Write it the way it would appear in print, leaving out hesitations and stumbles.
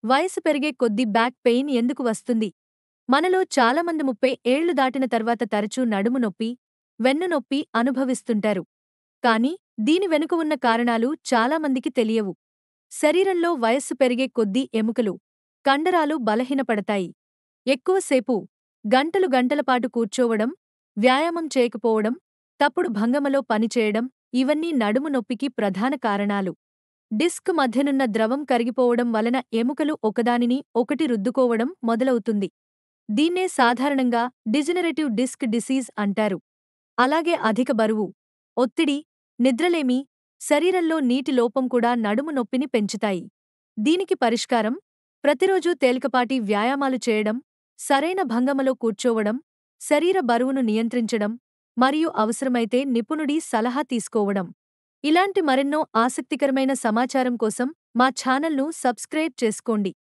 వయసు పెరిగే కొద్దీ బ్యాక్ పెయిన్ ఎందుకు వస్తుంది? మనలో చాలామంది 30 ఏళ్లు దాటిన తర్వాత తరచూ నడుము నొప్పి, వెన్ను నొప్పి అనుభవిస్తుంటారు. కానీ, దీని వెనుక ఉన్న కారణాలు చాలామందికి తెలియవు. శరీరంలో వయస్సు పెరిగే కొద్దీ ఎముకలు, కండరాలు బలహీనపడతాయి. ఎక్కువసేపు, గంటలు గంటలపాటు కూర్చోవడం, వ్యాయామం చేయకపోవడం, తప్పుడు భంగమలో పనిచేయడం ఇవన్నీ నడుము నొప్పికి ప్రధాన కారణాలు. డిస్క్ మధ్యనున్న ద్రవం కరిగిపోవడం వలన ఎముకలు ఒకదానిని ఒకటి రుద్దుకోవడం మొదలవుతుంది. దీన్నే సాధారణంగా డిజనరేటివ్ డిస్క్ డిసీజ్ అంటారు. అలాగే అధిక బరువు, ఒత్తిడి, నిద్రలేమి, శరీరంలో నీటి లోపం కూడా నడుము నొప్పిని పెంచుతాయి. దీనికి పరిష్కారం ప్రతిరోజూ తేలికపాటి వ్యాయామాలు చేయడం, సరైన భంగమలో కూర్చోవడం, శరీర బరువును నియంత్రించడం మరియు అవసరమైతే నిపుణుడి సలహా తీసుకోవడం. ఇలాంటి మరెన్నో ఆసక్తికరమైన సమాచారం కోసం మా ఛానల్ను సబ్స్క్రైబ్ చేసుకోండి.